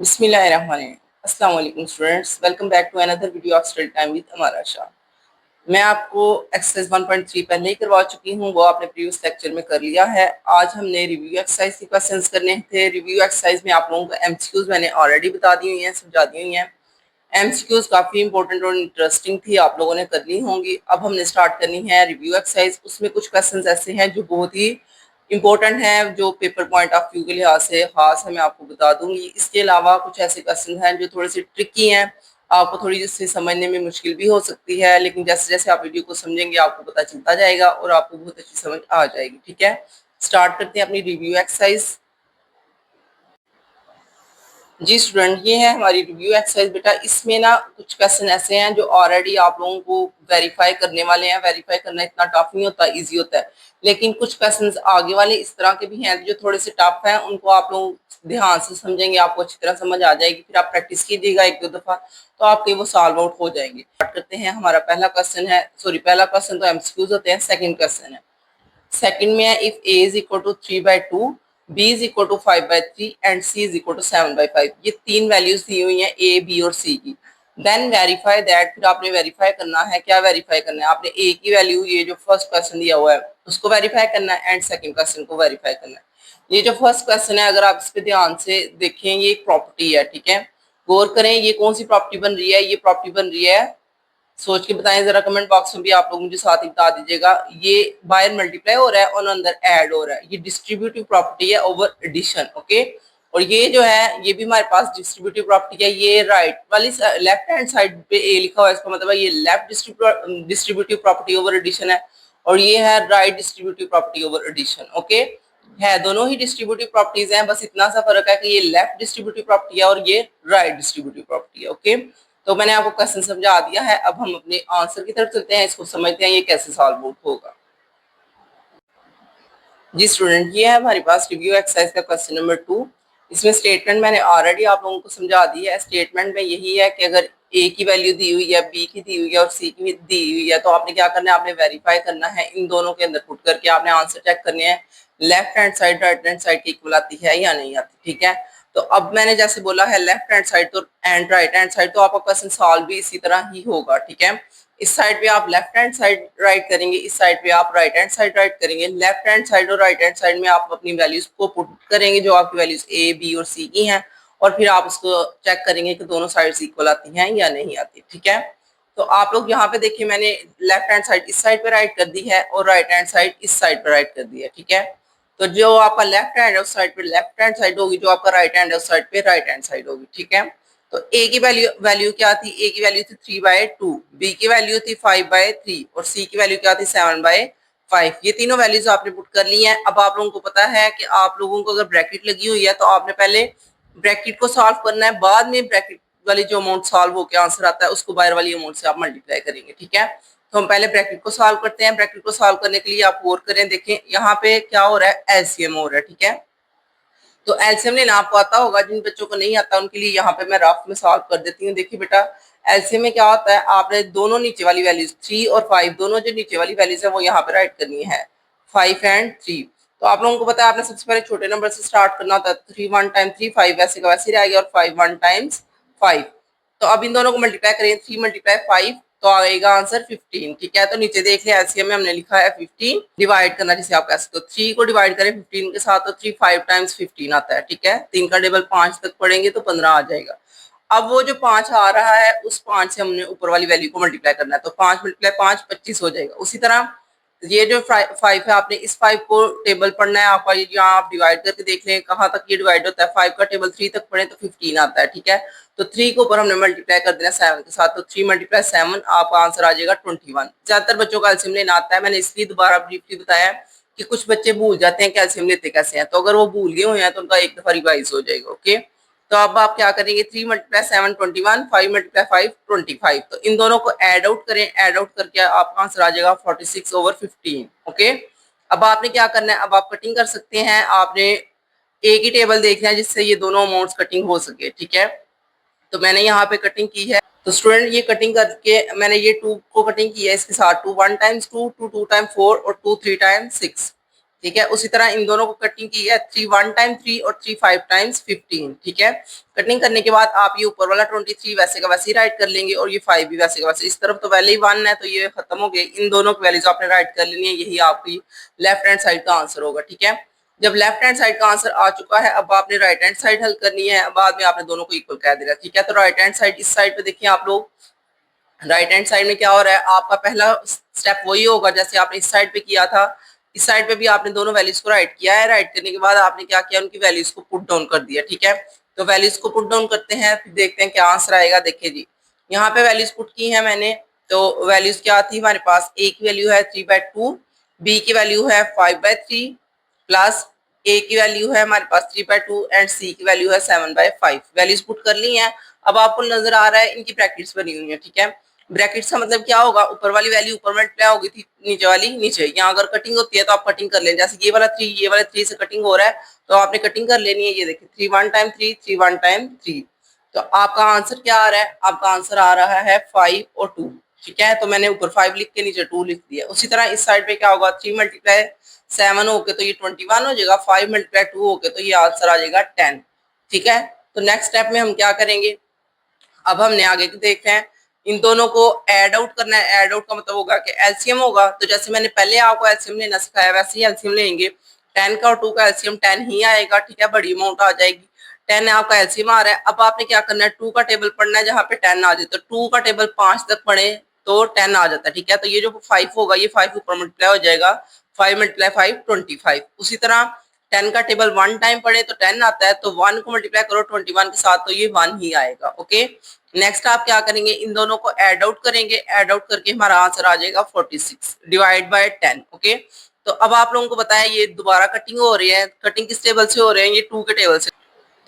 बिस्मिल्लाहिर्रहमानिर्रहीम। अस्सलाम वालेकुम students, welcome back to another video of study time with Amara Shah. मैं आपको एक्सरसाइज 1.3 पहले ही करवा चुकी हूँ, वो आपने प्रीवियस लेक्चर में कर लिया है। आज हमने रिव्यू एक्सरसाइज के क्वेश्चंस करने थे। रिव्यू एक्सरसाइज में आप लोगों को एमसीक्यूज मैंने ऑलरेडी बता दी हुई हैं, समझा दी हुई हैं। एमसीक्यूज काफ़ी इंपॉर्टेंट और इंटरेस्टिंग थी, आप लोगों ने कर ली होंगी। अब हमने स्टार्ट करनी है रिव्यू एक्सरसाइज। उसमें कुछ क्वेश्चंस ऐसे हैं जो बहुत ही इंपॉर्टेंट है, जो पेपर पॉइंट ऑफ व्यू के लिहाज से खास है, मैं आपको बता दूंगी। इसके अलावा कुछ ऐसे क्वेश्चन हैं जो थोड़े से ट्रिकी हैं, आपको थोड़ी जिससे समझने में मुश्किल भी हो सकती है, लेकिन जैसे जैसे आप वीडियो को समझेंगे आपको पता चलता जाएगा और आपको बहुत अच्छी समझ आ जाएगी। ठीक है, स्टार्ट करते हैं अपनी रिव्यू एक्सरसाइज। जी स्टूडेंट, ये है हमारी रिव्यू एक्सरसाइज। बेटा इसमें ना कुछ क्वेश्चन ऐसे हैं जो ऑलरेडी आप लोगों को वेरीफाई करने वाले हैं। वेरीफाई करना इतना टफ नहीं होता, इजी होता है, लेकिन कुछ क्वेश्चंस आगे वाले इस तरह के भी हैं जो थोड़े से टफ हैं। उनको आप लोग ध्यान से समझेंगे, आपको अच्छी तरह समझ आ जाएगी। फिर आप प्रैक्टिस कीजिएगा एक दो दफा, तो आपके वो सॉल्व आउट हो जाएंगे। स्टार्ट करते हैं। हमारा पहला क्वेश्चन है, सॉरी पहला क्वेश्चन तो एमसीक्यूज होते हैं। सेकंड क्वेश्चन है, सेकंड में है if a is equal to 3/2, b is equal to 5/3 and c is equal to 7/5। ये तीन वैल्यूज दी हुई हैं ए, बी और सी की। देन वेरीफाई दैट, फिर आपने वेरीफाई करना है। क्या वेरीफाई करना है आपने? ए की वैल्यू, ये जो फर्स्ट क्वेश्चन दिया हुआ है उसको वेरीफाई करना है, एंड सेकंड क्वेश्चन को वेरीफाई करना है। ये जो फर्स्ट क्वेश्चन है, अगर आप इस पे ध्यान से देखें, ये एक प्रॉपर्टी है। ठीक है, गौर करें, ये कौन सी प्रॉपर्टी बन रही है? ये प्रॉपर्टी बन रही है, सोच के बताएं जरा, कमेंट बॉक्स में भी आप लोग मुझे साथ ही बता दीजिएगा। ये बाहर मल्टीप्लाई हो रहा है और अंदर ऐड हो रहा है। ये डिस्ट्रीब्यूटिव प्रॉपर्टी है ओवर एडिशन। ओके, और ये जो है ये भी हमारे पास डिस्ट्रीब्यूटिव प्रॉपर्टी है। ये राइट वाली लेफ्ट हैंड साइड पे ए लिखा हुआ है, इसका मतलब है ये left distributive property over addition है, और ये है right distributive property over addition. Okay, है दोनों ही डिस्ट्रीब्यूटिव प्रॉपर्टीज हैं, बस इतना सा फर्क है कि ये लेफ्ट डिस्ट्रीब्यूटिव प्रॉपर्टी है और ये राइट डिस्ट्रीब्यूटिव प्रॉपर्टी है। ओके, तो मैंने आपको क्वेश्चन समझा दिया है। अब हम अपने आंसर की तरफ चलते हैं, इसको समझते हैं ये कैसे सॉल्व आउट होगा। जी स्टूडेंट, ये है हमारे पास रिव्यू एक्सरसाइज का क्वेश्चन नंबर 2। इसमें स्टेटमेंट मैंने ऑलरेडी आप लोगों को समझा दी है। स्टेटमेंट में यही है कि अगर ए की वैल्यू दी हुई है, बी की दी हुई है और सी की भी दी हुई है, तो आपने क्या करना है? आपने वेरीफाई करना है। इन दोनों के अंदर पुट करके आपने आंसर चेक करने हैं, left hand side right hand side की इक्वल आती है या नहीं आती। ठीक है, तो अब मैंने जैसे बोला है लेफ्ट हैंड साइड तो एंड राइट हैंड साइड, तो आपका क्वेश्चन सॉल्व भी इसी तरह ही होगा। ठीक है, इस साइड पे आप लेफ्ट हैंड साइड राइट करेंगे, इस साइड पे आप राइट हैंड साइड राइट करेंगे। लेफ्ट हैंड साइड और राइट हैंड साइड में आप अपनी वैल्यूज को पुट करेंगे, जो आपकी वैल्यूज ए, बी और सी की हैं, और फिर आप उसको चेक करेंगे कि दोनों साइड्स इक्वल आती हैं या नहीं आती। ठीक है, तो आप लोग यहाँ पे देखिए, मैंने लेफ्ट हैंड साइड इस साइड पे राइट कर दी है और राइट हैंड साइड इस साइड पे राइट कर दी है। ठीक है, तो जो आपका लेफ्ट हैंड है उस साइड पे लेफ्ट हैंड साइड होगी, जो आपका राइट हैंड है उस साइड पे राइट हैंड साइड होगी। ठीक है, तो ए की वैल्यू वैल्यू क्या थी? ए की वैल्यू थी 3/2, बी की वैल्यू थी 5/3 और सी की वैल्यू क्या थी? 7/5। ये तीनों वैल्यूज आपने पुट कर ली हैं। अब आप लोगों को पता है कि आप लोगों को अगर ब्रैकेट लगी हुई है तो आपने पहले ब्रैकेट को सॉल्व करना है, बाद में ब्रैकेट वाली जो अमाउंट सॉल्व होकर आंसर आता है उसको बाहर वाली अमाउंट से आप मल्टीप्लाई करेंगे। ठीक है, तो हम पहले ब्रैकेट को सॉल्व करते हैं। ब्रैकेट को सॉल्व करने के लिए आप और करें, देखें यहाँ पे क्या हो रहा है? एलसीएम हो रहा है। ठीक है, तो एलसीएम लेना आपको आता होगा, जिन बच्चों को नहीं आता उनके लिए यहाँ पे मैं रफ में सॉल्व कर देती हूँ। देखिए बेटा, एलसीएम में क्या होता है? आपने दोनों नीचे वाली वैल्यूज 3 और 5, दोनों जो नीचे वाली वैल्यूज है वो यहाँ पे राइट करनी है, 5 एंड 3। तो आप लोगों को पता है आपने सबसे पहले छोटे नंबर से स्टार्ट करना होता है। 3 1 टाइम 3 5 वैसे का वैसे रह गया, और 5 1 टाइम्स 5। तो अब इन दोनों को मल्टीप्लाई करेंगे, 3 × 5 तो आएगा आंसर 15। ठीक है, तो नीचे देख लिया एलसीएम में हमने लिखा है 15, डिवाइड करना जिसे आप कह सकते हो। 3 को डिवाइड करें 15 के साथ तो 3 5 टाइम्स 15 आता है। ठीक है, 3 का टेबल 5 तक पढ़ेंगे तो 15 आ जाएगा। अब वो जो 5 आ रहा है उस 5 से हमने ऊपर वाली वैल्यू को मल्टीप्लाई करना है, तो 5 × 5 25 हो जाएगा। उसी तरह ये जो 5 है, आपने इस 5 को टेबल पढ़ना है आपका, ये यहाँ आप डिवाइड करके देख लें कहाँ तक ये डिवाइड होता है। 5 का टेबल 3 तक पढ़े तो 15 आता है। ठीक है, तो 3 को ऊपर हमने मल्टीप्लाई कर देना 7 के साथ, तो 3 × 7 आपका आंसर आ जाएगा 21। ज्यादातर बच्चों का एलसीएम लेना आता है, मैंने इसलिए दोबारा ब्रीफली बताया कि कुछ बच्चे भूल जाते हैं कि एलसीएम लेते कैसे हैं, तो अगर वो भूल गए हुए हैं तो उनका एक दफा रिवाइज हो जाएगा। ओके, तो अब आप क्या करेंगे? 3 × 7 21, 5 × 5 25। तो इन दोनों को ऐड आउट करें, ऐड आउट करके आपका आंसर आ जाएगा 46/15। ओके, अब आपने क्या करना है? अब आप कटिंग कर सकते हैं। आपने एक ही टेबल देखना है जिससे ये दोनों अमाउंट्स कटिंग हो सके। ठीक है, तो मैंने यहाँ पे कटिंग की है। तो स्टूडेंट ये कटिंग करके मैंने ये 2 को कटिंग की है इसके साथ। 2 1 टाइम्स 2, 2 2 टाइम 4 और 2 3 टाइम 6। ठीक है। उसी तरह इन दोनों को कटिंग की है, 3 1 टाइम 3 और 3 5 टाइम्स 15। ठीक है। कटिंग करने के बाद आप ये ऊपर वाला 23 वैसे का वैसे ही राइट कर लेंगे और ये 5 भी वैसे का वैसे। इस तरफ तो पहले ही 1 है तो ये खत्म हो गए। इन दोनों की वैल्यूज आपने राइट कर लेनी है, यही आपकी लेफ्ट हैंड साइड का आंसर होगा। ठीक है। जब लेफ्ट हैंड साइड का आंसर आ चुका है, अब आपने राइट हैंड साइड हल करनी है, बाद में आपने दोनों को इक्वल कह देना। ठीक है। तो राइट हैंड साइड इस साइड पे देखिए आप लोग, राइट हैंड साइड में क्या हो रहा है, आपका पहला स्टेप वही होगा जैसे आपने इस साइड पे किया था। इस साइड पे भी आपने दोनों वैल्यूज को राइट किया है। राइट करने के बाद आपने क्या किया, उनकी वैल्यूज को पुट डाउन कर दिया। ठीक है। तो वैल्यूज को पुट डाउन करते हैं, फिर देखते हैं क्या आंसर आएगा। देखिए जी, यहाँ पे वैल्यूज पुट की है मैंने, तो वैल्यूज क्या थी हमारे पास, ए की वैल्यू है 3/2, बी की वैल्यू है 5/3, प्लस ए की वैल्यू है हमारे पास 3/2 एंड सी की वैल्यू है 7/5। वैल्यूज पुट कर ली हैं। अब आपको नजर आ रहा है इनकी ब्रैकेट्स बनी हुई है। ठीक है। ब्रैकेट्स का मतलब क्या होगा, ऊपर वाली वैल्यू ऊपर मल्टीप्लाई होगी थी, नीचे वाली नीचे। यहाँ अगर कटिंग होती है तो आप कटिंग कर लें, जैसे ये वाला 3 ये वाले 3 से कटिंग हो रहा है तो आपने कटिंग कर लेनी है। ये देखिए 3 1 टाइम 3 3 1 टाइम 3। तो आपका आंसर क्या आ रहा है, आपका आंसर आ रहा है 5 और 2। ठीक है। तो मैंने ऊपर 5 लिख के नीचे 2 लिख दिया। उसी तरह इस साइड पे क्या होगा, 3 मल्टीप्लाई 7 होके तो ये 21 हो जाएगा, 5 मल्टीप्लाई 2 होके तो ये आंसर आ जाएगा 10। ठीक है। तो नेक्स्ट स्टेप में हम क्या करेंगे, अब हमने आगे देखते हैं, इन दोनों को ऐड आउट करना है। ऐड आउट का मतलब होगा कि एलसीएम होगा। तो जैसे मैंने पहले आपको एलसीएम लेना सिखाया वैसे ही एलसीएम लेंगे। 10 का और 2 का एलसीएम 10 ही आएगा। ठीक है। बड़ी अमाउंट आ जाएगी, 10 आपका एलसीएम आ रहा है। अब आपने क्या करना है, 2 का टेबल पढ़ना है जहां पे 10 आ जाए। तो 2 का टेबल 5 तक पढ़े तो 10 आ जाता है। ठीक है। तो ये जो 5 होगा, ये 5 ऊपर मल्टीप्लाई हो जाएगा, 5 मल्टीप्लाई 5 25। उसी तरह 10 का टेबल 1 टाइम पढ़े तो 10 आता है, तो 1 को मल्टीप्लाई करो 21 के साथ तो ये 1 ही आएगा। ओके। नेक्स्ट आप क्या करेंगे, इन दोनों को ऐड आउट करेंगे। ऐड आउट करके हमारा आंसर आ जाएगा 46 डिवाइड बाय 10। ओके। तो अब आप लोगों को बताया ये दोबारा कटिंग हो रही है, कटिंग किस टेबल से हो रहे हैं, ये 2 के टेबल से।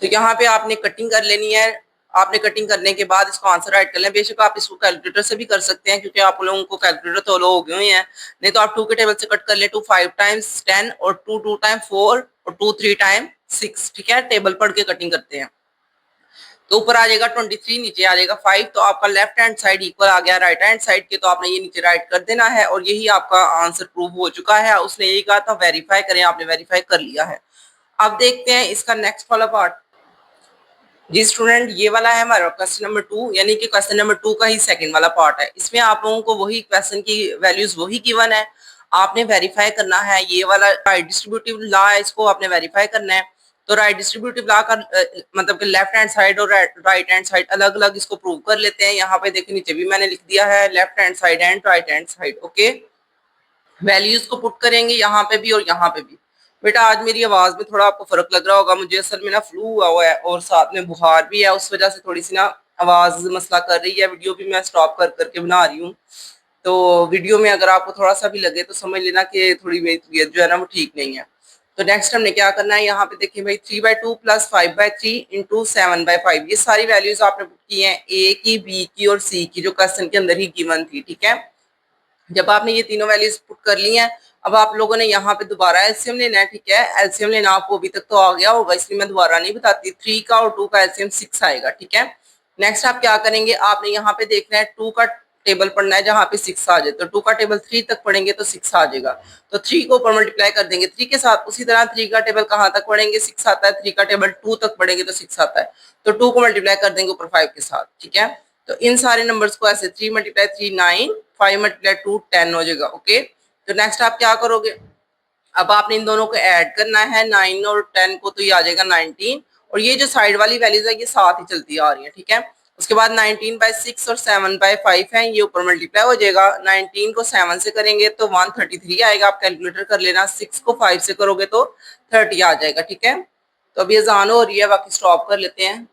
तो यहाँ पे आपने कटिंग कर लेनी है। आपने कटिंग करने के बाद इसको आंसर राइट कर लें। बेशक आप इसको कैलकुलेटर से भी कर सकते हैं क्योंकि आप लोगों को कैलकुलेटर तो लो हो गए हुए हैं। नहीं तो आप 2 के टेबल से कट कर ले, 2 5 टाइम्स 10 और 2 2 टाइम 4 और 2 3 टाइम 6। ठीक है। टेबल पढ़ के कटिंग करते हैं। तो ऊपर आ जाएगा 23, नीचे आ जाएगा 5। तो आपका लेफ्ट हैंड साइड इक्वल आ गया राइट हैंड साइड के, तो आपने ये नीचे राइट कर देना है और यही आपका आंसर प्रूव हो चुका है। उसने यही कहा था वेरीफाई करें, आपने वेरीफाई कर लिया है। अब देखते हैं इसका नेक्स्ट वाला पार्ट। जी स्टूडेंट, ये वाला है हमारा क्वेश्चन नंबर 2, यानी कि क्वेश्चन नंबर 2 का ही सेकंड वाला पार्ट है। इसमें आप लोगों को वही क्वेश्चन की वैल्यूज वही गिवन है, आपने वेरीफाई करना है। ये वाला राइट डिस्ट्रीब्यूटिव लॉ है, इसको आपने वेरीफाई करना है। तो राइट डिस्ट्रीब्यूटिव लॉ का मतलब कि लेफ्ट हैंड साइड और राइट हैंड साइड अलग अलग इसको प्रूव कर लेते हैं। यहाँ पे देखिए नीचे भी मैंने लिख दिया है left hand side and right hand side. Okay. Values को पुट करेंगे यहाँ पे भी और यहाँ पे भी। बेटा आज मेरी आवाज में थोड़ा आपको फर्क लग रहा होगा, मुझे असल में ना फ्लू हुआ है और साथ में बुखार भी है, उस वजह से थोड़ी सी ना आवाज मसला कर रही है। वीडियो भी मैं स्टॉप कर करके बना रही हूँ, तो वीडियो में अगर आपको थोड़ा सा भी लगे तो समझ लेना कि थोड़ी मेरी तबीयत जो है ना वो ठीक नहीं है। तो नेक्स्ट हमने क्या करना है, यहाँ पे देखिए भाई 3/2 प्लस 5/3 इंटू 7/5। ये सारी वैल्यूज आपने पुट की हैं, ए की, बी की और सी की, जो क्वेश्चन के अंदर ही गिवन थी। ठीक है। जब आपने ये तीनों वैल्यूज पुट कर ली हैं, अब आप लोगों ने यहाँ पे दोबारा एलसीएम लेना है। ठीक है। एलसीएम लेना आपको अभी तक तो आ गया होगा, इसलिए मैं दोबारा नहीं बताती। 3 का और 2 का एलसीएम 6 आएगा। ठीक है। नेक्स्ट आप क्या करेंगे, आपने यहाँ पे देखना है 2 का टेबल पढ़ना है जहाँ पे 6 आ जाए। तो 2 का टेबल 3 तक पढ़ेंगे तो 6 आ जाएगा। तो 3 को ऊपर मल्टीप्लाई कर देंगे 3 के साथ। उसी तरह 3 का टेबल कहाँ तक पढ़ेंगे, 6 आता है। 3 का टेबल 2 तक पढ़ेंगे तो 6 आता है। तो 2 को मल्टीप्लाई कर देंगे ऊपर 5 के साथ। ठीक है। तो इन सारे नंबर्स को ऐसे 3 मल्टीप्लाई 3 9, 5 मल्टीप्लाई 2 10 हो जाएगा। ओके। तो नेक्स्ट आप क्या करोगे, अब आपने इन दोनों को ऐड करना है 9 और 10 को, तो ये आ जाएगा 19। और ये जो साइड वाली वैल्यूज है ये साथ ही चलती आ रही है। ठीक है। उसके बाद 19/6 और 7/5 है, ये ऊपर मल्टीप्लाई हो जाएगा। 19 को 7 से करेंगे तो 133 आएगा, आप कैलकुलेटर कर लेना। 6 को 5 से करोगे तो 30 आ जाएगा। ठीक है। तो अभी अजान हो रही है, बाकी स्टॉप कर लेते हैं।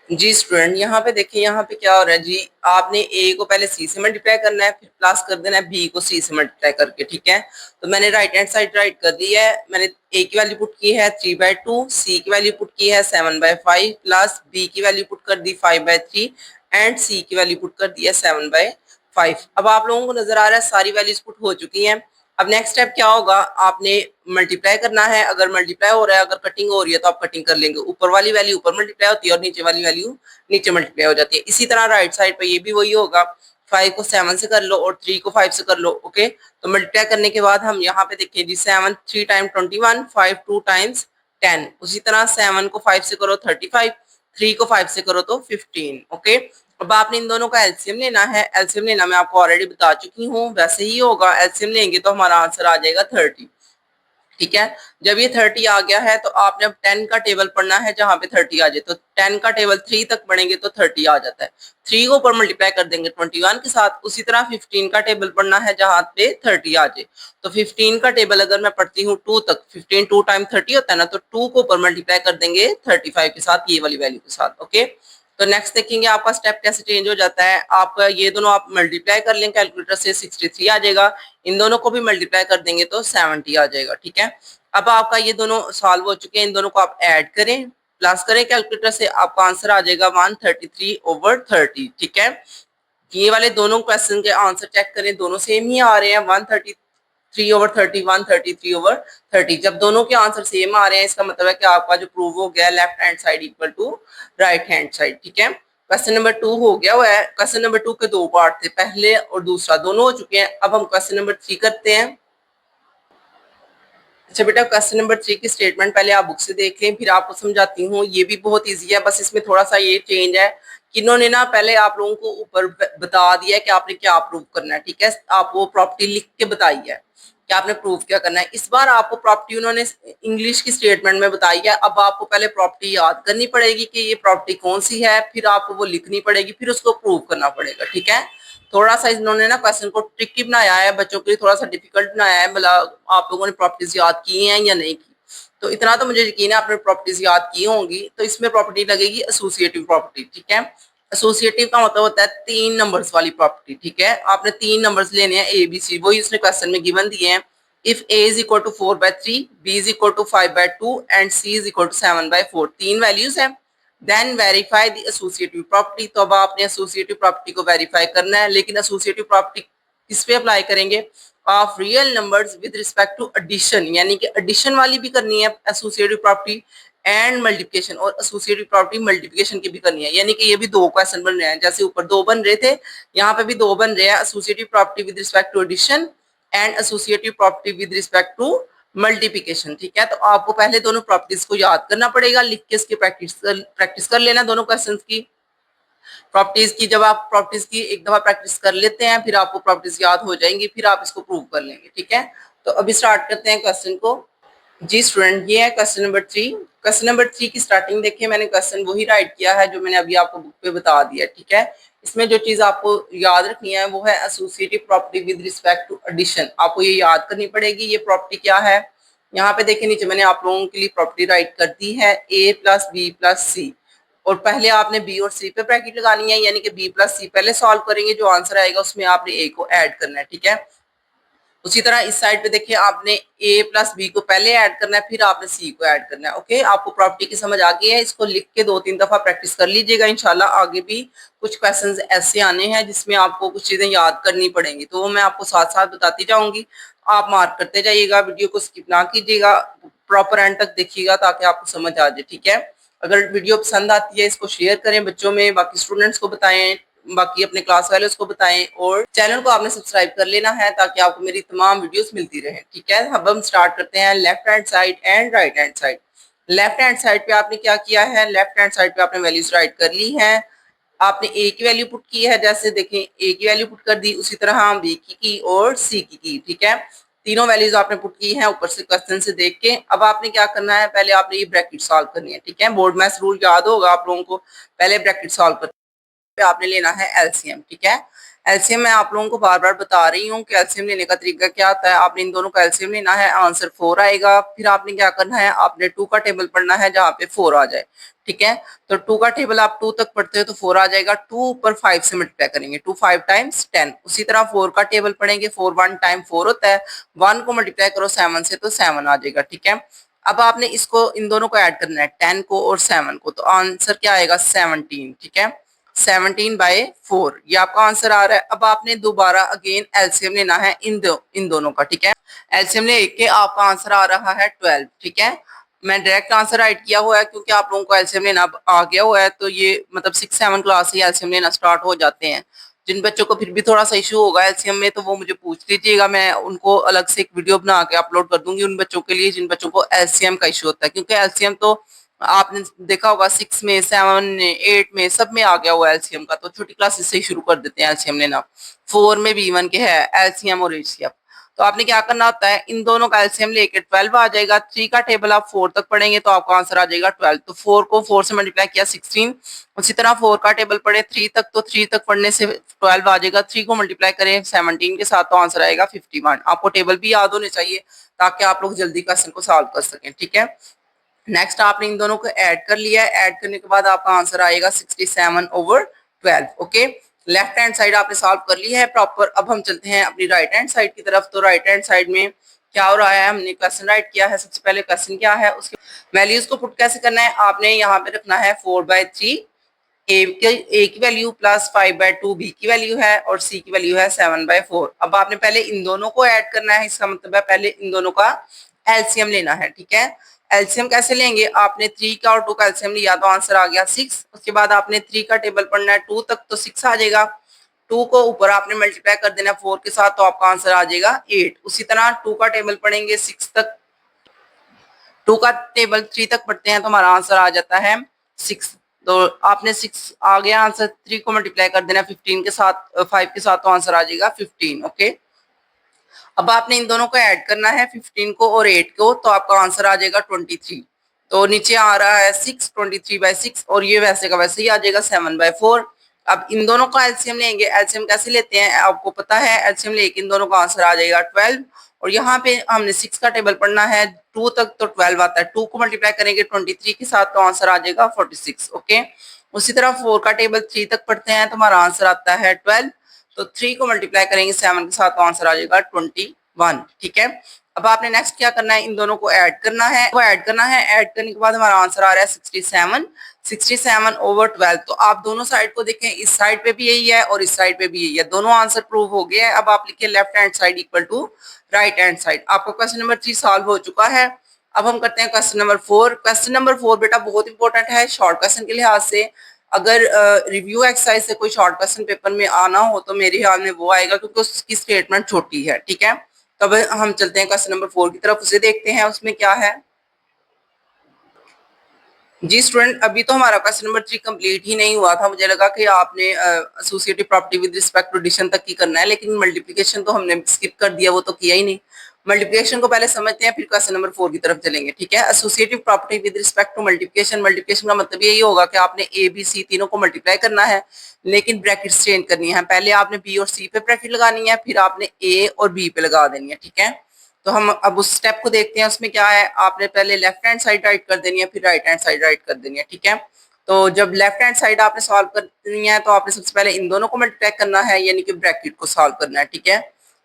जी स्टूडेंट, यहाँ पे देखिए, यहाँ पे क्या हो रहा है जी, आपने ए को पहले सी से मल्टीप्लाई करना है, फिर प्लस कर देना है बी को सी से मल्टीप्लाई करके। ठीक है। तो मैंने राइट हैंड साइड राइट कर दी है। मैंने ए की वैल्यू पुट की है 3/2, सी की वैल्यू पुट की है 7/5, प्लस बी की वैल्यू पुट कर दी 5/3 एंड सी की वैल्यू पुट कर दी है 7/5। अब आप लोगों को नजर आ रहा है सारी वैल्यूज पुट हो चुकी हैं। अब नेक्स्ट स्टेप क्या होगा, आपने मल्टीप्लाई करना है। अगर मल्टीप्लाई हो रहा है, अगर कटिंग हो रही है तो आप कटिंग कर लेंगे। ऊपर वाली वैल्यू ऊपर मल्टीप्लाई होती है और नीचे वाली वैल्यू नीचे मल्टीप्लाई हो जाती है। इसी तरह राइट साइड पे ये भी वही होगा। 5 को 7 से कर लो और 3 को 5 से कर लो। ओके, तो मल्टीप्लाई करने के बाद हम यहाँ पे देखिए जी 7 3 टाइम 21, 5 2 टाइम्स 10। उसी तरह 7 को 5 से करो 35, 3 को 5 से करो तो 15। ओके, अब आपने इन दोनों का एलसीएम लेना है। एलसीएम लेना मैं आपको ऑलरेडी बता चुकी हूँ, वैसे ही होगा। एलसीएम लेंगे तो हमारा आंसर आ जाएगा 30। ठीक है, जब ये 30 आ गया है तो आपने अब 10 का टेबल पढ़ना है जहां पे 30 आ जाए। तो 10 का टेबल 3 तक पढ़ेंगे तो 30 आ जाता है। 3 को ऊपर मल्टीप्लाई कर देंगे 21 के साथ। उसी तरह 15 का टेबल पढ़ना है जहां पे 30 आ जाए। तो 15 का टेबल अगर मैं पढ़ती हूँ 2 तक, 15 2 टाइम 30 होता है ना, तो 2 को ऊपर मल्टीप्लाई कर देंगे 35 के साथ, ये वाली वैल्यू के साथ। ओके, तो नेक्स्ट देखेंगे आपका स्टेप कैसे चेंज हो जाता है। आपका ये दोनों आप मल्टीप्लाई कर लें कैलकुलेटर से, 63 आ जाएगा। इन दोनों को भी मल्टीप्लाई कर देंगे तो 70 आ जाएगा। ठीक है, अब आपका ये दोनों सॉल्व हो चुके हैं। इन दोनों को आप ऐड करें, प्लस करें कैलकुलेटर से, आपका आंसर आ जाएगा 133/30। ठीक है, ये वाले दोनों क्वेश्चन के आंसर चेक करें, दोनों सेम ही आ रहे हैं। 133/30, 133/30। जब दोनों के आंसर सेम आ रहे हैं, इसका मतलब है कि आपका जो प्रूव हो गया left hand side equal to right hand side. ठीक है, क्वेश्चन नंबर 2 हो गया हुआ है। क्वेश्चन नंबर 2 के 2 पार्ट थे, पहले और दूसरा दोनों हो चुके हैं। अब हम क्वेश्चन नंबर 3 करते हैं। अच्छा बेटा, क्वेश्चन नंबर 3 की स्टेटमेंट पहले आप बुक से देख लें, फिर आपको समझाती हूँ। ये भी बहुत इजी है, बस इसमें थोड़ा सा ये चेंज है कि इन्होंने ना पहले आप लोगों को ऊपर बता दिया है कि आपने क्या प्रूव करना है। ठीक है, आप वो प्रॉपर्टी लिख के बताई है कि आपने प्रूव क्या करना है। इस बार आपको प्रॉपर्टी उन्होंने इंग्लिश की स्टेटमेंट में बताई है। अब आपको पहले प्रॉपर्टी याद करनी पड़ेगी कि ये प्रॉपर्टी कौन सी है, फिर आपको वो लिखनी पड़ेगी, फिर उसको प्रूव करना पड़ेगा। ठीक है, थोड़ा सा इन्होंने ना क्वेश्चन को ट्रिकी बनाया है, बच्चों के लिए थोड़ा सा डिफिकल्ट बनाया है। मतलब आप लोगों ने प्रॉपर्टीज याद की हैं या नहीं की, तो इतना तो मुझे यकीन है आपने प्रॉपर्टीज याद की होंगी। तो इसमें प्रॉपर्टी लगेगी एसोसिएटिव प्रॉपर्टी। ठीक है, एसोसिएटिव का मतलब होता है 3 नंबर्स वाली प्रॉपर्टी। ठीक है, आपने 3 नंबर्स लेने हैं ए बी सी, वही उसने क्वेश्चन में गिवन दिए हैं। If a is equal to 4/3, b is equal to 5/2 and c is equal to 7/4, 3 values है। Then verify the associative property. तो अब आपने एसोसिएटिव प्रॉपर्टी को वेरीफाई करना है, लेकिन एसोसिएटिव प्रॉपर्टी किस पे अप्लाई करेंगे? Of real numbers with respect to addition, यानी कि एडिशन वाली भी करनी है एसोसिएटिव प्रॉपर्टी, एंड मल्टीप्लिकेशन, और एसोसिएटिव प्रॉपर्टी मल्टीप्लिकेशन की भी करनी है। यानी कि ये भी 2 क्वेश्चन बन रहे हैं, जैसे ऊपर 2 बन रहे थे, यहाँ पे भी 2 बन रहे हैं। Associative property with respect to addition and associative property with respect to multiplication. ठीक है, तो आपको पहले दोनों प्रॉपर्टीज को याद करना पड़ेगा, लिख के इसकी प्रैक्टिस कर लेना दोनों क्वेश्चंस की। प्रॉपर्टीज की जब आप प्रॉपर्टीज की एक दफा प्रैक्टिस कर लेते हैं, फिर आपको प्रॉपर्टीज याद हो जाएंगी, फिर आप इसको प्रूव कर लेंगे। ठीक है, तो अभी स्टार्ट करते हैं क्वेश्चन को। जी स्टूडेंट, ये है क्वेश्चन नंबर 3। क्वेश्चन नंबर 3 की स्टार्टिंग देखिए, मैंने क्वेश्चन वही राइट किया है जो मैंने अभी आपको बुक पे बता दिया। ठीक है, इसमें जो चीज आपको याद रखनी है वो है associative property with respect to addition. आपको ये याद करनी पड़ेगी। ये प्रॉपर्टी क्या है, यहाँ पे देखिए नीचे मैंने आप लोगों के लिए प्रॉपर्टी राइट कर दी है, a + b + c। और पहले आपने b और c पे ब्रैकेट लगानी है, यानी कि b + c पहले सॉल्व करेंगे, जो आंसर आएगा उसमें आपने a को ऐड करना है। ठीक है, उसी तरह इस साइड पे देखिए आपने a + b को पहले ऐड करना है, फिर आपने c को ऐड करना है। ओके, आपको प्रॉपर्टी की समझ आ गई है। इसको लिख के 2-3 दफा प्रैक्टिस कर लीजिएगा, इंशाल्लाह आगे भी कुछ क्वेश्चंस ऐसे आने हैं जिसमें आपको कुछ चीजें याद करनी पड़ेंगी, तो वो मैं आपको साथ साथ बताती जाऊंगी। आप मार्क करते जाइएगा, वीडियो को स्किप ना कीजिएगा, प्रॉपर एंड तक देखिएगा ताकि आपको समझ आ जाए। ठीक है, अगर वीडियो पसंद आती है इसको शेयर करें बच्चों में, बाकी स्टूडेंट्स को बताएं, बाकी अपने क्लास वाले उसको बताएं, और चैनल को आपने सब्सक्राइब कर लेना है ताकि आपको मेरी तमाम वीडियोस मिलती रहे। ठीक है, अब हम स्टार्ट करते हैं left hand side and right hand side. Left hand side पे आपने क्या किया है, लेफ्ट हैंड साइड पे आपने वैल्यूज राइट कर ली हैं। आपने ए की वैल्यू पुट की है, जैसे देखें ए की वैल्यू पुट कर दी, उसी तरह हम बी की और सी की। ठीक है, तीनों वैल्यूज आपने पुट की हैं ऊपर से क्वेश्चन से देख के। अब आपने क्या करना है, पहले आपने ये ब्रैकेट सॉल्व करनी है। ठीक है, बोर्ड मैथ्स रूल याद होगा आप लोगों को, पहले ब्रैकेट सॉल्व कर पे आपने लेना है एलसीएम। ठीक है, एलसीएम मैं आप लोगों को बार बार बता रही हूँ कि एलसीएम लेने का तरीका क्या होता है। आपने इन दोनों का एलसीएम लेना है, आंसर 4 आएगा। फिर आपने क्या करना है, आपने 2 का टेबल पढ़ना है जहाँ पे 4 आ जाए। ठीक है, तो 2 का टेबल आप 2 तक पढ़ते हो तो 4 आ जाएगा। 2 ऊपर 5 से मल्टीप्लाई करेंगे, 2 5 टाइम्स 10। उसी तरह 4 का टेबल पढ़ेंगे, 4 1 टाइम 4 होता है, 1 को मल्टीप्लाई करो 7 से तो 7 आ जाएगा। ठीक है, अब आपने इसको इन दोनों को ऐड करना है, 10 को और 7 को, तो आंसर क्या आएगा 17। ठीक है, 17/4 ये आपका आंसर आ रहा है। अब आपने दोबारा अगेन एलसीएम लेना है इन दोनों का। ठीक है, एलसीएम लेके आपका आंसर आ रहा है 12। ठीक है, मैं डायरेक्ट आंसर राइट किया हुआ है क्योंकि आप लोगों को एलसीएम लेना आ गया हुआ है, तो ये मतलब 6-7 क्लास से एलसीएम लेना स्टार्ट हो जाते हैं। जिन बच्चों को फिर भी थोड़ा सा इशू होगा एलसीएम में तो वो मुझे पूछ लीजिएगा, मैं उनको अलग से एक वीडियो बना के अपलोड कर दूंगी उन बच्चों के लिए जिन बच्चों को एलसीएम का इशू होता है, क्योंकि एलसीएम तो आपने देखा होगा 6 में 7 में 8 में सब में आ गया हुआ एलसीएम का, तो छोटी क्लासेस से ही शुरू कर देते हैं एलसीएम लेना। 4 में भी इवन के है एलसीएम और एचसीएफ। तो आपने क्या करना होता है, इन दोनों का एलसीएम लेके 12 आ जाएगा। 3 का टेबल आप 4 तक पढ़ेंगे तो आपका आंसर आ जाएगा 12। तो 4 को 4 से मल्टीप्लाई किया 16। उसी तरह 4 का टेबल पढ़े 3 तक, तो 3 तक पढ़ने से 12 आ जाएगा। 3 को मल्टीप्लाई करें 17 के साथ तो आंसर आएगा 51। आपको टेबल भी याद होने चाहिए ताकि आप लोग जल्दी क्वेश्चन को सॉल्व कर सकें, ठीक है। नेक्स्ट आपने इन दोनों को ऐड कर लिया है, ऐड करने के बाद आपका आंसर आएगा 67/12। ओके, लेफ्ट हैंड साइड आपने सॉल्व कर ली है प्रॉपर। अब हम चलते हैं अपनी राइट हैंड साइड की तरफ। तो राइट हैंड साइड में क्या हो रहा है, हमने क्वेश्चन राइट किया है। सबसे पहले क्वेश्चन क्या है, उसके वैल्यूज को पुट कैसे करना है, आपने यहाँ पे रखना है 4/3 ए की वैल्यू प्लस 5/2 बी की वैल्यू है और सी की वैल्यू है 7/4। अब आपने पहले इन दोनों को ऐड करना है, इसका मतलब है पहले इन दोनों का एलसीएम लेना है, ठीक है। एलसीएम कैसे लेंगे, आपने 3 का और 2 का एलसीएम लिया तो आंसर आ गया 6। उसके बाद आपने 3 का टेबल पढ़ना है 2 तक तो 6 आ जाएगा। 2 को ऊपर आपने मल्टीप्लाई कर देना 4 के साथ तो आपका आंसर आ जाएगा 8। उसी तरह 2 का टेबल पढ़ेंगे 6 तक, 2 का टेबल 3 तक पढ़ते हैं तो हमारा आंसर आ जाता है 6। तो आपने 6 आ गया आंसर, 3 को मल्टीप्लाई कर देना 15 के साथ 5 के साथ तो आंसर आ जाएगा 15। ओके, अब आपने इन दोनों को ऐड करना है 15 को और 8 को, तो आपका आंसर आ जाएगा 23। तो नीचे आ रहा है 6, 23/6 और ये वैसे का वैसे ही आ जाएगा 7/4। अब इन दोनों का एलसीएम लेंगे, एलसीएम कैसे लेते हैं आपको पता है, एलसीएम लेके इन दोनों का आंसर आ जाएगा 12। और यहाँ पे हमने 6 का टेबल पढ़ना है 2 तक तो 12 आता है। 2 को मल्टीप्लाई करेंगे 23 के साथ तो आंसर आ जाएगा 46। ओके, उसी तरह 4 का टेबल 3 तक पढ़ते हैं तो हमारा आंसर आता है 12। तो 3 को मल्टीप्लाई करेंगे 7 के साथ तो आंसर आ जाएगा 21, ठीक है। अब आपने नेक्स्ट क्या करना है, इन दोनों को ऐड करना है, ऐड करने के बाद हमारा आंसर आ रहा है 67/12। तो आप दोनों साइड को देखें, इस साइड पे भी यही है और इस साइड पे भी यही है, दोनों आंसर प्रूव हो गए हैं। अब आप लिखिए left hand side equal to right hand side. आपका क्वेश्चन नंबर 3 सॉल्व हो चुका है। अब हम करते हैं क्वेश्चन नंबर 4। क्वेश्चन नंबर 4 बेटा बहुत इंपॉर्टेंट है शॉर्ट क्वेश्चन के लिहाज से। अगर रिव्यू एक्सरसाइज से कोई शॉर्ट क्वेश्चन पेपर में आना हो तो मेरे ख्याल में वो आएगा, क्योंकि उसकी स्टेटमेंट छोटी है, ठीक है। तब हम चलते हैं क्वेश्चन नंबर 4 की तरफ, उसे देखते हैं उसमें क्या है। जी स्टूडेंट, अभी तो हमारा क्वेश्चन नंबर 3 कंप्लीट ही नहीं हुआ था। मुझे लगा कि आपने associative property with respect to addition तक की करना है, लेकिन मल्टीप्लिकेशन तो हमने स्किप कर दिया, वो तो किया ही नहीं। मल्टीप्लिकेशन को पहले समझते हैं फिर क्वेश्चन नंबर 4 की तरफ चलेंगे, ठीक है। Associative property with respect to multiplication, multiplication का मतलब यही होगा कि आपने ए बी सी तीनों को मल्टीप्लाई करना है, लेकिन ब्रैकेट्स चेंज करनी है। पहले आपने बी और सी पे ब्रैकेट लगानी है, फिर आपने ए और बी पे लगा देनी है, ठीक है। तो हम अब उस स्टेप को देखते हैं, उसमें क्या है, आपने पहले लेफ्ट हैंड साइड राइट कर देनी है, फिर राइट हैंड साइड राइट कर देनी है, ठीक है। तो जब लेफ्ट हैंड साइड आपने सॉल्व करनी है तो आपने सबसे पहले इन दोनों को मल्टीप्लाई करना है, यानी कि ब्रैकेट को सॉल्व करना है, ठीक है।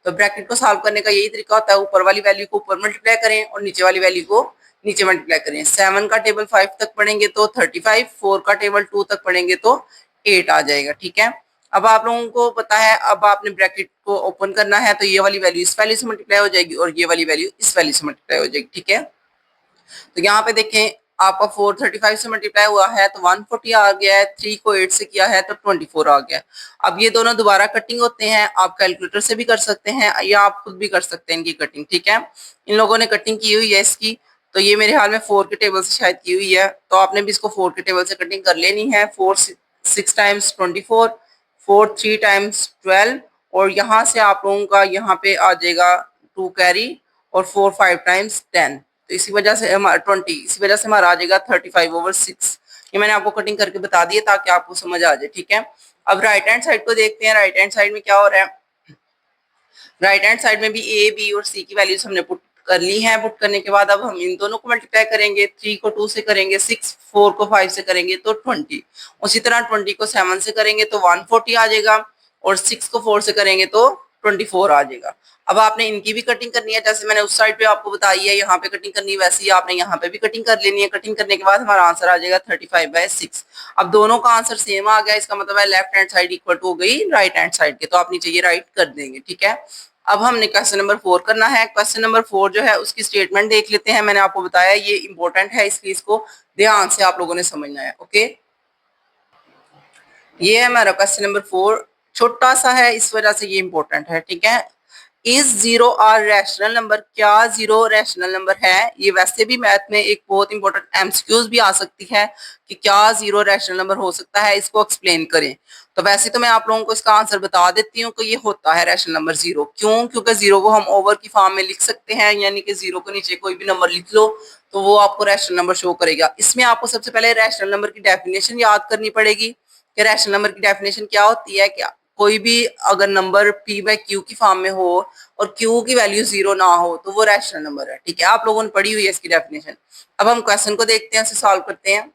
तो ब्रैकेट को सॉल्व करने का यही तरीका होता है, ऊपर वाली वैल्यू को ऊपर मल्टीप्लाई करें और नीचे वाली वैल्यू को नीचे मल्टीप्लाई करें। 7 का टेबल 5 तक पढ़ेंगे तो 35, 4 का टेबल 2 तक पढ़ेंगे तो 8 आ जाएगा, ठीक है। अब आप लोगों को पता है, अब आपने ब्रैकेट को ओपन करना है तो ये वाली वैल्यू इस वैल्यू से मल्टीप्लाई हो जाएगी और ये वाली वैल्यू इस वैल्यू से मल्टीप्लाई हो जाएगी, ठीक है। तो यहाँ पे देखें, आपका 435 से मल्टीप्लाई हुआ है तो 140 आ गया है, 3 को 8 से किया है तो 24 आ गया। अब ये दोनों दोबारा कटिंग होते हैं, आप कैलकुलेटर से भी कर सकते हैं या आप खुद भी कर सकते हैं इनकी कटिंग, ठीक है। इन लोगों ने कटिंग की हुई है इसकी, तो ये मेरे हाल में 4 के टेबल से शायद की हुई है, तो आपने भी इसको 4 के टेबल से कटिंग कर लेनी है। 4 6 टाइम्स 24, 4 3 टाइम्स 12 और यहाँ से आप लोगों का यहाँ पे आ जाएगा 2 कैरी और 4 5 टाइम्स 10, तो इसी वजह से हमारा 20, इसी वजह से हमारा आ जाएगा 35/6। ये मैंने आपको कटिंग करके बता दिया ताकि आपको समझ आ जाए, ठीक है। अब राइट हैंड साइड को देखते हैं, राइट हैंड साइड में क्या हो रहा है। राइट हैंड साइड में भी ए बी और सी की वैल्यूज हमने पुट कर ली है। पुट करने के बाद अब हम इन दोनों को मल्टीप्लाई करेंगे, 3 को 2 से करेंगे 6, 4 को 5 से करेंगे तो 20, उसी तरह 20 को 7 से करेंगे तो 140 आ जाएगा और 6 को 4 से करेंगे तो 24 आ जाएगा। अब आपने इनकी भी कटिंग करनी है, जैसे मैंने उस साइड पे आपको बताई है यहाँ पे कटिंग करनी है, वैसे ही आपने यहाँ पे भी कटिंग कर लेनी है। कटिंग करने के बाद हमारा आंसर आ जाएगा 35/6। अब दोनों का आंसर सेम आ गया, इसका मतलब है left hand side equal to हो गई राइट हैंड साइड के, तो आप नीचे ये राइट कर देंगे, ठीक है। अब हमने क्वेश्चन नंबर 4 करना है। क्वेश्चन नंबर 4 जो है उसकी स्टेटमेंट देख लेते हैं। मैंने आपको बताया ये इंपॉर्टेंट है, इसलिए इसको ध्यान से आप लोगों ने समझना है, ओके। ये है हमारा क्वेश्चन नंबर 4। छोटा सा है, इस वजह से ये इंपॉर्टेंट है, ठीक है। Is zero a rational number, क्या जीरो रैशनल नंबर है? ये वैसे भी मैथ में एक बहुत इंपॉर्टेंट एमसीक्यूज भी आ सकती है कि क्या जीरो रैशनल नंबर हो सकता है, इसको एक्सप्लेन करें। तो वैसे तो मैं आप लोगों को इसका आंसर बता देती हूँ कि ये होता है रैशनल नंबर जीरो। क्यों? क्योंकि जीरो को हम ओवर की फॉर्म में लिख सकते हैं, यानी कि जीरो के नीचे कोई भी नंबर लिख लो तो वो आपको रैशनल नंबर शो करेगा। इसमें आपको सबसे पहले रैशनल नंबर की डेफिनेशन याद करनी पड़ेगी कि रैशनल नंबर की डेफिनेशन क्या होती है। क्या कोई भी अगर नंबर p बाय क्यू की फॉर्म में हो और क्यू की वैल्यू जीरो ना हो तो वो रैशनल नंबर है, ठीक है। आप लोगों ने पढ़ी हुई है इसकी डेफिनेशन। अब हम क्वेश्चन को देखते हैं, उसे सॉल्व करते हैं।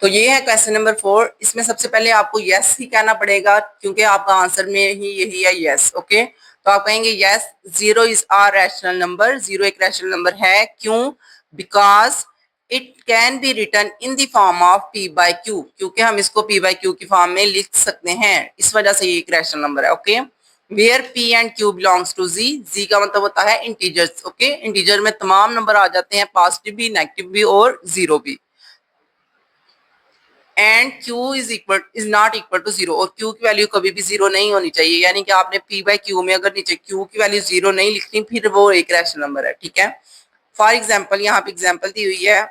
तो ये है क्वेश्चन नंबर 4। इसमें सबसे पहले आपको यस ही कहना पड़ेगा क्योंकि आपका आंसर में ही यही है यस, ओके। तो आप कहेंगे yes zero is a rational number, zero एक रैशनल नंबर है। क्यों? Because it can be written in the form of p by q, क्योंकि हम इसको p बाय q की फॉर्म में लिख सकते हैं, इस वजह से ये एक रैशनल नंबर है, okay. Where p and q belongs to z, z का मतलब होता है इंटीजर्स, ओके। इंटीजर में तमाम नंबर आ जाते हैं, पॉजिटिव भी, नेगेटिव भी और जीरो भी। And q is not equal to zero, और q की वैल्यू कभी भी जीरो नहीं होनी चाहिए, यानी कि आपने p बाय q में अगर नीचे q की वैल्यू जीरो नहीं लिखनी फिर वो एक रैशनल नंबर है, ठीक है। फॉर एग्जाम्पल यहाँ पे एग्जाम्पल दी हुई है।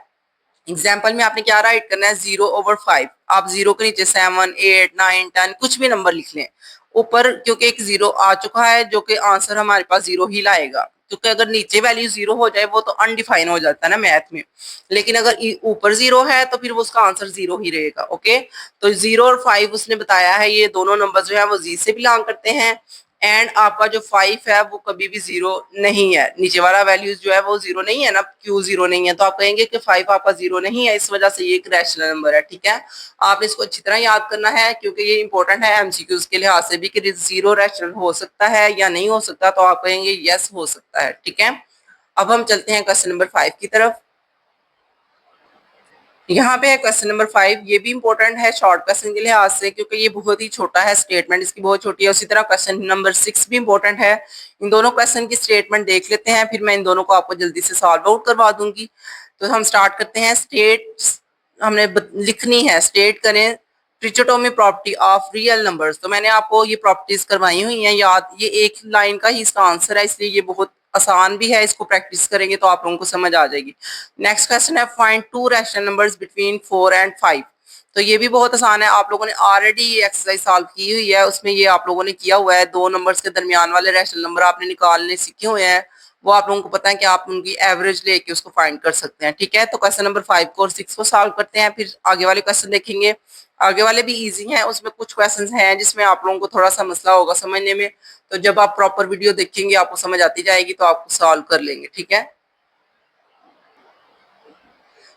एग्जाम्पल में आपने क्या राइट करना है? 0/5। आप जीरो के नीचे 7, 8, 9, 10 कुछ भी नंबर लिख लें ऊपर, क्योंकि एक जीरो आ चुका है जो कि आंसर हमारे पास जीरो ही लाएगा, क्योंकि अगर नीचे वैल्यू जीरो हो जाए वो तो अनडिफाइन हो जाता है ना मैथ में। लेकिन अगर ऊपर जीरो है तो फिर वो उसका आंसर जीरो ही रहेगा, ओके। तो 0 और 5 उसने बताया है, ये दोनों नंबर जो है वो जी से बिलोंग करते हैं। एंड आपका जो 5 है वो कभी भी जीरो नहीं है, नीचे वाला वैल्यूज जो है वो जीरो नहीं है ना, क्यू जीरो नहीं है, तो आप कहेंगे कि 5 आपका जीरो नहीं है, इस वजह से ये एक रैशनल नंबर है, ठीक है। आपने इसको अच्छी तरह याद करना है क्योंकि ये इंपॉर्टेंट है एमसीक्यूज के लिहाज से भी कि जीरो रैशनल हो सकता है या नहीं हो सकता, तो आप कहेंगे यस हो सकता है, ठीक है। अब हम चलते हैं क्वेश्चन नंबर 5 की तरफ। यहाँ पे है क्वेश्चन नंबर 5, ये भी इंपॉर्टेंट है शॉर्ट क्वेश्चन के लिहाज से क्योंकि ये बहुत ही छोटा है, स्टेटमेंट इसकी बहुत छोटी है। उसी तरह क्वेश्चन नंबर 6 भी इंपॉर्टेंट है। इन दोनों क्वेश्चन की स्टेटमेंट देख लेते हैं, फिर मैं इन दोनों को आपको जल्दी से सॉल्व आउट करवा दूंगी। तो हम स्टार्ट करते हैं। हमने लिखनी है, स्टेट करें ट्रिचोटोमी प्रॉपर्टी ऑफ रियल नंबर्स। तो मैंने आपको ये प्रॉपर्टीज करवाई हुई हैं याद, ये एक लाइन का ही इसका आंसर है, इसलिए ये बहुत आसान भी है, इसको प्रैक्टिस करेंगे तो आप लोगों को समझ आ जाएगी। नेक्स्ट क्वेश्चन है find to rational numbers between 4 and 5। तो ये भी बहुत आसान है, आप लोगों ने ऑलरेडी ये एक्सरसाइज सॉल्व की हुई है, उसमें ये आप लोगों ने किया हुआ है। दो नंबर्स के दरमियान वाले रैशनल नंबर आपने निकालने सीखे हुए हैं, वो आप लोगों को पता है कि आप उनकी एवरेज लेके उसको फाइंड कर सकते हैं, ठीक है। तो क्वेश्चन नंबर 5 को और 6 को सॉल्व करते हैं, फिर आगे वाले क्वेश्चन देखेंगे। आगे वाले भी इजी हैं, उसमें कुछ क्वेश्चंस हैं जिसमें आप लोगों को थोड़ा सा मसला होगा समझने में, तो जब आप प्रॉपर वीडियो देखेंगे आपको समझ आती जाएगी तो आप सॉल्व कर लेंगे, ठीक है।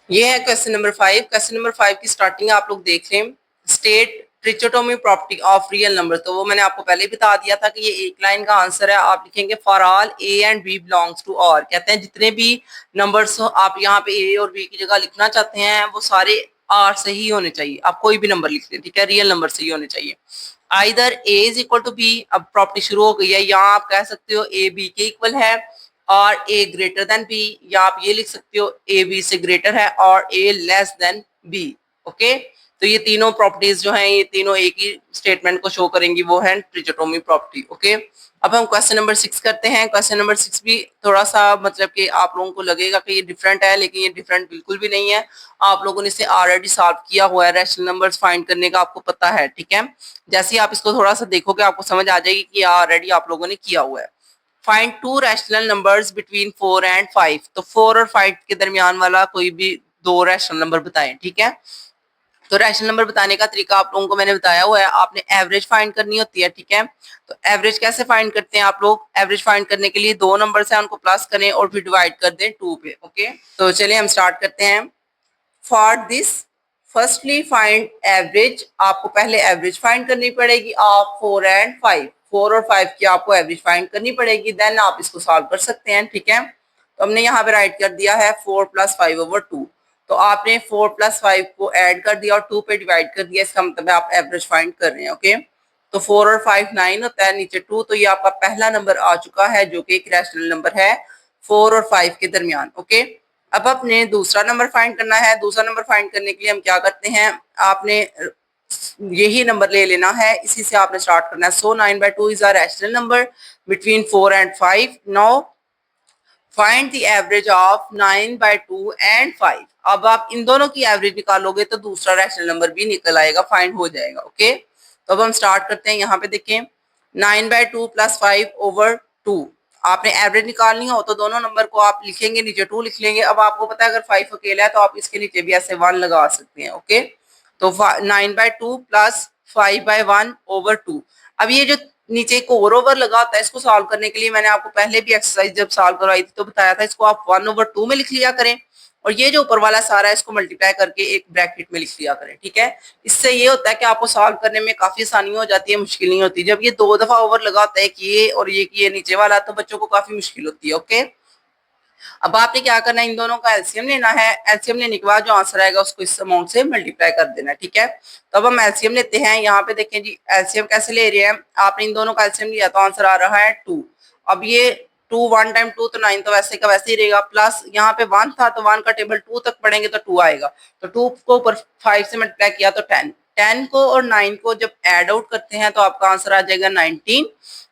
ये है क्वेश्चन नंबर 5। क्वेश्चन नंबर 5 की स्टार्टिंग आप लोग देख लें, state trichotomy property of real number. तो वो मैंने आपको पहले ही बता दिया था कि ये एक लाइन का आंसर है। आप लिखेंगे for all a and b belongs to R, कहते हैं जितने भी नंबर्स आप यहाँ पे ए और बी की जगह लिखना चाहते हैं वो सारे आर से ही होने चाहिए। आप कोई भी नंबर लिख लें, ठीक है, रियल नंबर से ही होने चाहिए। Either a is equal to b, अब प्रॉपर्टी शुरू हो गई है, यहाँ आप कह सकते हो ए बी के इक्वल है और ए ग्रेटर देन बी, या आप ये लिख सकते हो ए बी से ग्रेटर है और ए लेस देन बी, ओके। तो ये तीनों प्रॉपर्टीज जो हैं ये तीनों एक ही स्टेटमेंट को शो करेंगी, वो है ट्रिचोटोमी प्रॉपर्टी, ओके। अब हम क्वेश्चन नंबर 6 करते हैं। क्वेश्चन नंबर 6 भी थोड़ा सा मतलब कि आप लोगों को लगेगा कि ये डिफरेंट है, लेकिन ये डिफरेंट बिल्कुल भी नहीं है। आप लोगों ने इसे ऑलरेडी सॉल्व किया हुआ है, रैशनल नंबर्स फाइंड करने का आपको पता है, ठीक है। जैसे ही आप इसको थोड़ा सा देखोगे आपको समझ आ जाएगी कि ऑलरेडी आप लोगों ने किया हुआ है। Find to rational numbers between 4 and 5। तो 4 और 5 के दरमियान वाला कोई भी दो रैशनल नंबर बताएं, ठीक है। तो रैशनल नंबर बताने का तरीका आप लोगों को मैंने बताया हुआ है, आपने एवरेज फाइंड करनी होती है, ठीक है। तो एवरेज कैसे फाइंड करते हैं आप लोग? एवरेज फाइंड करने के लिए दो नंबर्स हैं उनको प्लस करें और फिर डिवाइड कर दें 2 पे, ओके। तो चलिए हम स्टार्ट करते हैं। For this firstly find average, आपको पहले एवरेज फाइंड करनी पड़ेगी ऑफ 4 एंड 5। 4 और 5 की आपको एवरेज फाइंड करनी पड़ेगी, देन आप इसको सॉल्व कर सकते हैं, ठीक है। तो हमने यहाँ पे राइट कर दिया है 4 + 5/2। तो आपने 4 + 5 को ऐड कर दिया और 2 पे डिवाइड कर दिया, इसका मतलब है आप एवरेज फाइंड कर रहे हैं, ओके। तो 4 और 5 9 होता है, नीचे 2, तो ये आपका पहला नंबर आ चुका है जो कि एक रैशनल नंबर है 4 और 5 के दरमियान, ओके। अब अपने दूसरा नंबर फाइंड करना है। दूसरा नंबर फाइंड करने के लिए हम क्या करते हैं, आपने यही नंबर ले लेना है, इसी से आपने स्टार्ट करना है। सो 9/2 is a rational number between 4 and 5। Now find the average of 9/2 and 5। अब आप इन दोनों की एवरेज निकालोगे तो दूसरा रैशनल नंबर भी निकल आएगा, फाइंड हो जाएगा। ओके, तो अब हम स्टार्ट करते हैं। यहाँ पे देखें 9/2 + 5/2। आपने एवरेज निकालनी हो तो दोनों नंबर को आप लिखेंगे, नीचे 2 लिख लेंगे। अब आपको पता है अगर 5 अकेला है तो आप इसके नीचे भी ऐसे 1 लगा सकते हैं। ओके, तो 9/2 + 5/1/2। अब ये जो नीचे एक और ओवर लगा होता है, इसको सॉल्व करने के लिए मैंने आपको पहले भी एक्सरसाइज जब सॉल्व करवाई थी तो बताया था, इसको आप 1/2 में लिख लिया करें और ये जो ऊपर वाला सारा है इसको मल्टीप्लाई करके एक ब्रैकेट में लिख लिया करें। ठीक है, इससे ये होता है कि आपको सॉल्व करने में काफी आसानी हो जाती है, मुश्किल नहीं होती। जब ये 2 दफा ओवर लगा होता है कि ये और ये नीचे वाला, तो बच्चों को काफी मुश्किल होती है। ओके, अब आपने क्या करना है, इन दोनों का एलसीएम लेना है। एलसीएम लेने के बाद जो आंसर आएगा उसको इस अमाउंट से मल्टीप्लाई कर देना। ठीक है, तो अब हम एलसीएम लेते हैं। यहाँ पे देखें जी, एलसीएम कैसे ले रहे हैं। आपने इन दोनों का एलसीएम लिया तो आंसर आ रहा है 2। अब ये 2 1 टाइम 2 तो 9, तो वैसे का वैसे ही रहेगा। प्लस यहाँ पे 1 था तो 1 का टेबल 2 तक पढ़ेंगे तो 2 आएगा। तो 2 को ऊपर 5 से मल्टीप्लाई किया तो 10। 10 को और 9 को जब एड आउट करते हैं तो आपका आंसर आ जाएगा 19।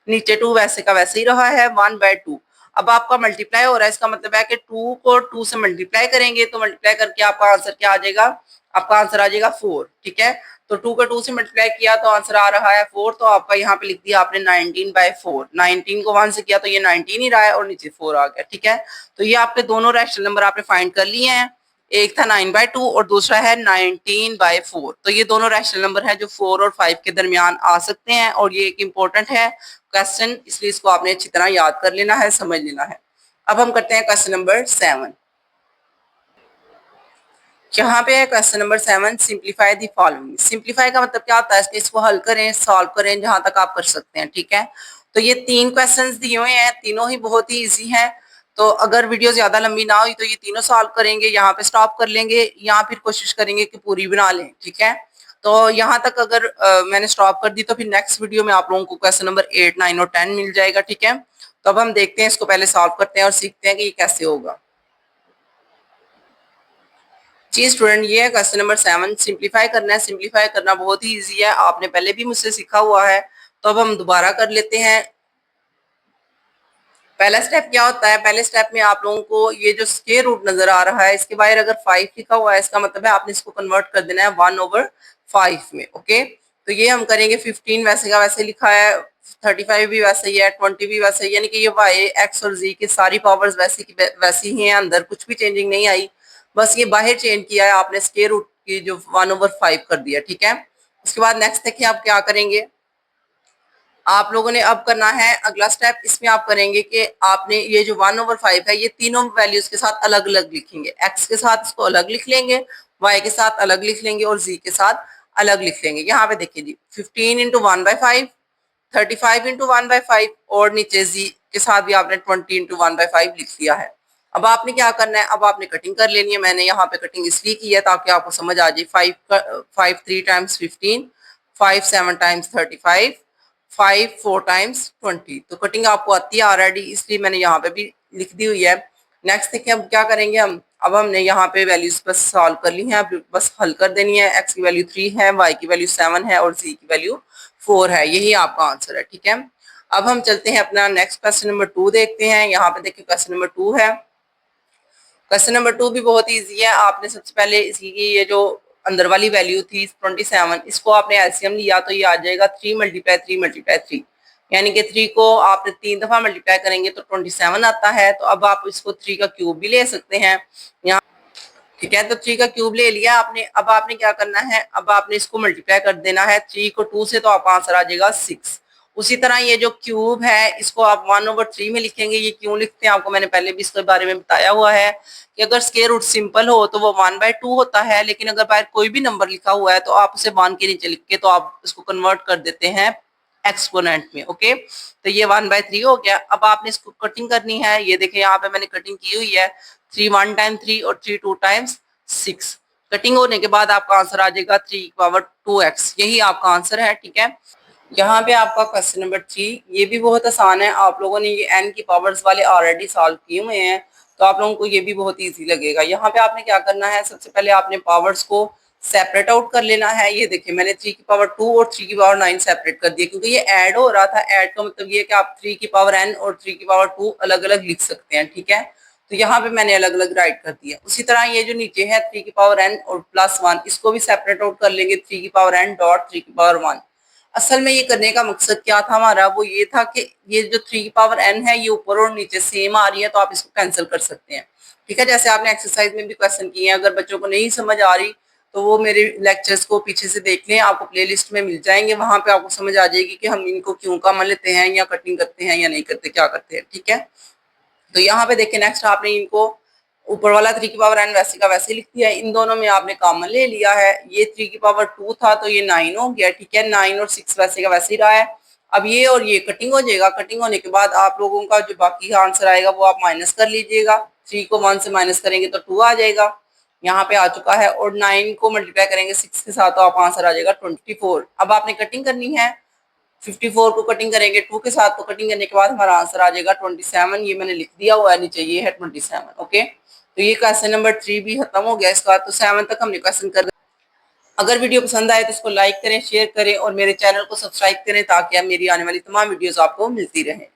नीचे 2 वैसे का वैसे ही रहा है, 1/2। अब आपका मल्टीप्लाई हो रहा है, इसका मतलब है कि 2 को 2 से मल्टीप्लाई करेंगे तो मल्टीप्लाई करके आपका आंसर क्या आ जाएगा, आपका आंसर आ जाएगा 4। ठीक है, तो 2 को 2 से मल्टीप्लाई किया तो आंसर आ रहा है 4। तो आपका यहाँ पे लिख दिया आपने 19/4। 19 को 1 से किया तो ये 19 ही रहा है और नीचे 4 आ गया। ठीक है, तो ये आपके दोनों रैशनल नंबर आपने फाइंड कर लिए हैं। एक था 9/2 और दूसरा है 19/4। तो ये दोनों रैशनल नंबर है जो 4 और 5 के दरमियान आ सकते हैं और ये एक इम्पोर्टेंट है क्वेश्चन, इसलिए इसको आपने अच्छी तरह याद कर लेना है, समझ लेना है। अब हम करते हैं क्वेश्चन नंबर 7। यहाँ पे है question number 7, simplify the following. Simplify का मतलब क्या होता है, इसको हल करें, सॉल्व करें, जहां तक आप कर सकते हैं। ठीक है, तो ये 3 क्वेश्चंस दिए हुए हैं, तीनों ही बहुत ही इजी हैं। तो अगर वीडियो ज्यादा लंबी ना हुई तो ये तीनों सॉल्व करेंगे, यहाँ पे स्टॉप कर लेंगे या फिर कोशिश करेंगे कि पूरी बना लें। ठीक है, तो यहाँ तक अगर मैंने स्टॉप कर दी तो फिर नेक्स्ट वीडियो में आप लोगों को क्वेश्चन नंबर 8 9 और 10 मिल जाएगा। ठीक है, तो अब हम देखते हैं, इसको पहले सॉल्व करते हैं और सीखते हैं कि ये कैसे होगा। जी स्टूडेंट, ये है क्वेश्चन नंबर 7, सिंप्लीफाई करना है। सिंप्लीफाई करना बहुत ही इजी है, आपने पहले भी मुझसे सीखा हुआ है, तो अब हम दोबारा कर लेते हैं। पहला स्टेप क्या होता है, पहले स्टेप में आप लोगों को ये जो स्क्वायर रूट नजर आ रहा है, इसके बाहर अगर 5 लिखा हुआ है, इसका मतलब है आपने इसको कन्वर्ट कर देना है 1/5 में। ओके, तो ये हम करेंगे। 15 वैसे का वैसे लिखा है, 35 भी वैसे ही है, 20 भी वैसे ही, यानी कि ये वाई एक्स और जी की सारी पावर्स वैसी की वैसी ही हैं, अंदर कुछ भी चेंजिंग नहीं आई, बस ये बाहर चेंज किया है आपने, स्क्वायर रूट की जो 1/5 कर दिया। ठीक है, उसके बाद नेक्स्ट देखिए आप क्या करेंगे। आप लोगों ने अब करना है अगला स्टेप, इसमें आप करेंगे कि आपने ये जो 1/5 है ये तीनों वैल्यूज के साथ अलग अलग लिखेंगे। एक्स के साथ इसको अलग लिख लेंगे, वाई के साथ अलग लिख लेंगे और जी के साथ अलग लिख लेंगे। यहाँ पे देखिए जी, 15 इंटू 1/5, 35 इंटू 1/5 और नीचे जी के साथ भी आपने 20 इंटू 1/5 लिख लिया है। अब आपने क्या करना है, अब आपने कटिंग कर लेनी है। मैंने यहाँ पे कटिंग इसलिए की है ताकि आपको समझ आ जाए। 5 3 टाइम्स 15, 5 7 टाइम्स 35, 5 4 टाइम्स 20। तो कटिंग आपको आती है ऑलरेडी, इसलिए मैंने यहाँ पे भी लिख दी हुई है। नेक्स्ट देखिए अब क्या करेंगे हम, अब हमने यहाँ पे वैल्यूज बस सॉल्व कर ली हैं, अब बस हल कर देनी है। एक्स की वैल्यू 3 है, वाई की वैल्यू 7 है और जी की वैल्यू 4 है, यही आपका आंसर है। ठीक है, अब हम चलते हैं अपना नेक्स्ट क्वेश्चन नंबर 2 देखते हैं। यहाँ पे देखिए क्वेश्चन नंबर 2 है। क्वेश्चन नंबर 2 भी बहुत इजी है। आपने सबसे पहले इसकी ये जो अंदर वाली वैल्यू थी 27, इसको आपने एलसीएम लिया तो ये आ जाएगा 3 × 3 × 3, यानी कि 3 को आपने 3 दफा मल्टीप्लाई करेंगे तो 27 आता है। तो अब आप इसको 3 का क्यूब भी ले सकते हैं यहाँ। ठीक है, तो 3 का क्यूब ले लिया आपने। अब आपने क्या करना है, अब आपने इसको मल्टीप्लाई कर देना है 3 को 2 से, तो आपका आंसर आ जाएगा 6। उसी तरह ये जो क्यूब है इसको आप 1/3 में लिखेंगे। ये क्यों लिखते हैं आपको मैंने पहले भी इसके बारे में बताया हुआ है कि अगर स्क्वायर रूट सिंपल हो तो वो 1/2 होता है, लेकिन अगर बाहर कोई भी नंबर लिखा हुआ है तो आप उसे 1 के नीचे लिख के तो आप इसको कन्वर्ट कर देते हैं एक्सपोनेंट में। ओके, तो ये 1/3 हो गया। अब आपने इसको कटिंग करनी है, ये देखिए यहाँ पे मैंने कटिंग की हुई है। 3 1 टाइम 3 और 3 2 टाइम्स 6। कटिंग होने के बाद आपका आंसर आ जाएगा 3^2x, यही आपका आंसर है। ठीक है, यहाँ पे आपका क्वेश्चन नंबर 3, ये भी बहुत आसान है। आप लोगों ने ये n की पावर्स वाले ऑलरेडी सॉल्व किए हुए हैं, तो आप लोगों को ये भी बहुत इजी लगेगा। यहाँ पे आपने क्या करना है, सबसे पहले आपने पावर्स को सेपरेट आउट कर लेना है। ये देखिए मैंने 3 की पावर 2 और 3 की पावर 9 सेपरेट कर दिया, क्योंकि ये ऐड हो रहा था। ऐड का मतलब ये है कि आप 3 की पावर n और 3 की पावर 2 अलग अलग लिख सकते हैं, ठीक है। तो यहाँ पे मैंने अलग अलग राइट कर दिया। उसी तरह ये जो नीचे है 3 की पावर n और प्लस 1, इसको भी सेपरेट आउट कर लेंगे। 3 की पावर n डॉट 3 की पावर 1। असल में ये करने का मकसद क्या था हमारा, वो ये था कि ये जो 3 की पावर n है ये ऊपर और नीचे सेम आ रही है, तो आप इसको कैंसिल कर सकते हैं, ठीक है। जैसे आपने एक्सरसाइज में भी क्वेश्चन किए हैं, अगर बच्चों को नहीं समझ आ रही तो वो मेरे लेक्चर्स को पीछे से देख लें, आपको प्लेलिस्ट में मिल जाएंगे, वहां पे आपको समझ आ जाएगी कि हम इनको क्यों कॉमन लेते हैं या कटिंग करते हैं या नहीं करते, क्या करते हैं, ठीक है। तो यहाँ पे देखिए नेक्स्ट आपने इनको ऊपर वाला 3 की पावर n वैसे का वैसे लिख दिया है, इन दोनों में आपने कॉमन ले लिया है। ये 3 की पावर 2 था तो ये 9 हो गया, ठीक है। 9 और 6 वैसे का वैसे ही रहा है। अब ये और ये कटिंग हो जाएगा। कटिंग होने के बाद आप लोगों का जो बाकी का आंसर आएगा वो आप माइनस कर लीजिएगा। 3 को 1 से माइनस करेंगे तो 2 आ जाएगा, यहाँ पे आ चुका है। और 9 को मल्टीप्लाई करेंगे 6 के साथ तो आप आंसर आ जाएगा 24। अब आपने कटिंग करनी है। 54 को कटिंग करेंगे 2 के साथ, तो कटिंग करने के बाद हमारा आंसर आ जाएगा 27। ये मैंने लिख दिया हुआ है नीचे, ये है 27। ओके, तो ये क्वेश्चन नंबर 3 भी खत्म हो गया इसका। तो 7 तक हमने क्वेश्चन कर। अगर वीडियो पसंद आए तो इसको लाइक करें, शेयर करें और मेरे चैनल को सब्सक्राइब करें, ताकि मेरी आने वाली तमाम वीडियोस आपको मिलती रहे।